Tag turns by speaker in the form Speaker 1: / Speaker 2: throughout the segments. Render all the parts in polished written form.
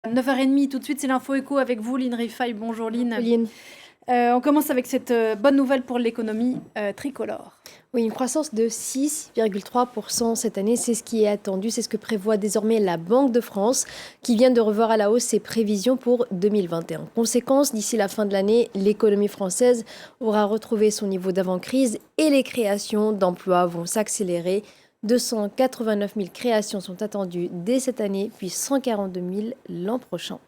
Speaker 1: 9h30, tout de suite, c'est l'info éco avec vous, Lynn Rifaille. Bonjour Lynn.
Speaker 2: Pauline.
Speaker 1: On commence avec cette bonne nouvelle pour l'économie tricolore.
Speaker 2: Oui, une croissance de 6,3% cette année, c'est ce qui est attendu, c'est ce que prévoit désormais la Banque de France, qui vient de revoir à la hausse ses prévisions pour 2021. Conséquence, d'ici la fin de l'année, l'économie française aura retrouvé son niveau d'avant-crise et les créations d'emplois vont s'accélérer. 289 000 créations sont attendues dès cette année, puis 142 000 l'an prochain.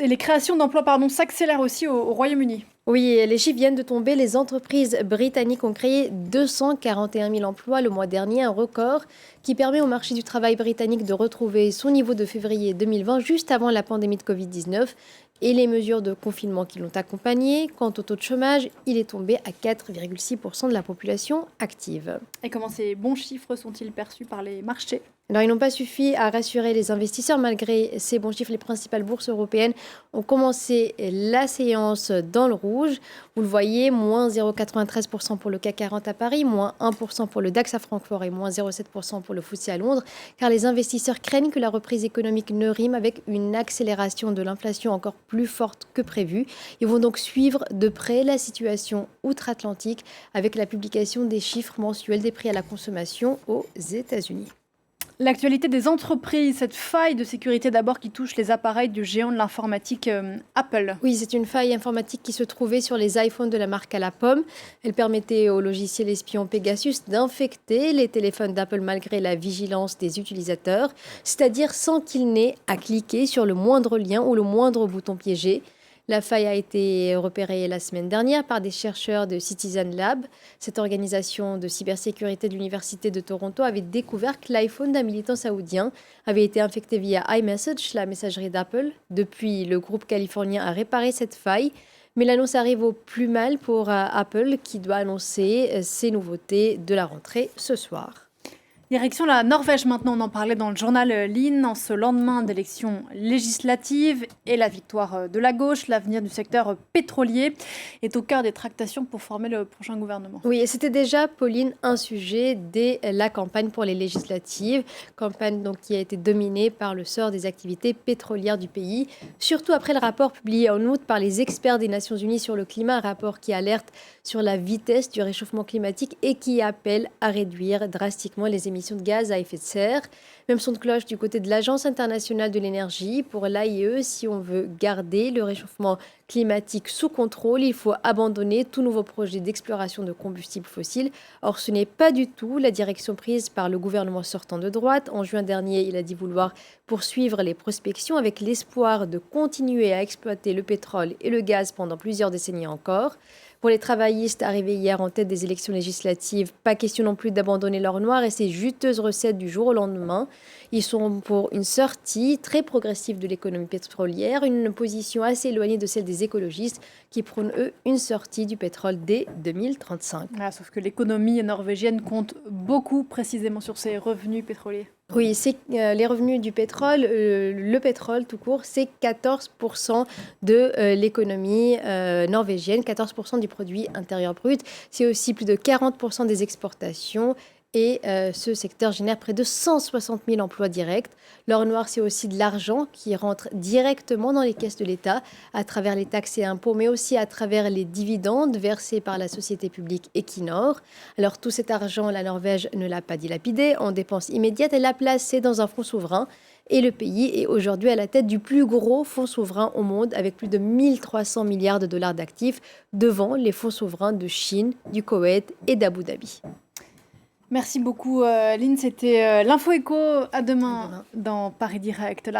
Speaker 1: Les créations d'emplois s'accélèrent aussi au Royaume-Uni.
Speaker 2: Oui, les chiffres viennent de tomber. Les entreprises britanniques ont créé 241 000 emplois le mois dernier, un record qui permet au marché du travail britannique de retrouver son niveau de février 2020, juste avant la pandémie de Covid-19 et les mesures de confinement qui l'ont accompagné. Quant au taux de chômage, il est tombé à 4,6% de la population active.
Speaker 1: Et comment ces bons chiffres sont-ils perçus par les marchés ?
Speaker 2: Alors, ils n'ont pas suffi à rassurer les investisseurs. Malgré ces bons chiffres, les principales bourses européennes ont commencé la séance dans le rouge. Vous le voyez, moins 0,93% pour le CAC 40 à Paris, moins 1% pour le DAX à Francfort et moins 0,7% pour le FTSE à Londres, car les investisseurs craignent que la reprise économique ne rime avec une accélération de l'inflation encore plus forte que prévu. Ils vont donc suivre de près la situation outre-Atlantique avec la publication des chiffres mensuels des prix à la consommation aux États-Unis.
Speaker 1: L'actualité des entreprises, cette faille de sécurité d'abord qui touche les appareils du géant de l'informatique Apple.
Speaker 2: Oui, c'est une faille informatique qui se trouvait sur les iPhones de la marque à la pomme. Elle permettait au logiciel espion Pegasus d'infecter les téléphones d'Apple malgré la vigilance des utilisateurs, c'est-à-dire sans qu'ils n'aient à cliquer sur le moindre lien ou le moindre bouton piégé. La faille a été repérée la semaine dernière par des chercheurs de Citizen Lab. Cette organisation de cybersécurité de l'Université de Toronto avait découvert que l'iPhone d'un militant saoudien avait été infecté via iMessage, la messagerie d'Apple. Depuis, le groupe californien a réparé cette faille. Mais l'annonce arrive au plus mal pour Apple qui doit annoncer ses nouveautés de la rentrée ce soir.
Speaker 1: Direction la Norvège maintenant, on en parlait dans le journal Lynn, en ce lendemain d'élections législatives et la victoire de la gauche, l'avenir du secteur pétrolier est au cœur des tractations pour former le prochain gouvernement.
Speaker 2: Oui, et c'était déjà, Pauline, un sujet dès la campagne pour les législatives, campagne donc qui a été dominée par le sort des activités pétrolières du pays, surtout après le rapport publié en août par les experts des Nations Unies sur le climat, un rapport qui alerte sur la vitesse du réchauffement climatique et qui appelle à réduire drastiquement les émissions de gaz à effet de serre. Même son de cloche du côté de l'Agence internationale de l'énergie. Pour l'AIE, si on veut garder le réchauffement climatique sous contrôle, il faut abandonner tout nouveau projet d'exploration de combustibles fossiles. Or, ce n'est pas du tout la direction prise par le gouvernement sortant de droite. En juin dernier, il a dit vouloir poursuivre les prospections avec l'espoir de continuer à exploiter le pétrole et le gaz pendant plusieurs décennies encore. Pour les travaillistes arrivés hier en tête des élections législatives, pas question non plus d'abandonner l'or noir et ses juteuses recettes du jour au lendemain. Ils sont pour une sortie très progressive de l'économie pétrolière, une position assez éloignée de celle des écologistes qui prônent, eux, une sortie du pétrole dès 2035.
Speaker 1: Ah, sauf que l'économie norvégienne compte beaucoup précisément sur ses revenus pétroliers.
Speaker 2: Oui, c'est les revenus du pétrole, le pétrole tout court, c'est 14% de l'économie norvégienne, 14% du produit intérieur brut. C'est aussi plus de 40% des exportations. Et ce secteur génère près de 160 000 emplois directs. L'or noir, c'est aussi de l'argent qui rentre directement dans les caisses de l'État à travers les taxes et impôts, mais aussi à travers les dividendes versés par la société publique Equinor. Alors tout cet argent, la Norvège ne l'a pas dilapidé en dépenses immédiates, elle l'a placé dans un fonds souverain. Et le pays est aujourd'hui à la tête du plus gros fonds souverain au monde avec plus de 1300 milliards de dollars d'actifs devant les fonds souverains de Chine, du Koweït et d'Abu Dhabi.
Speaker 1: Merci beaucoup Lynn, c'était l'info éco. À demain dans Paris Direct.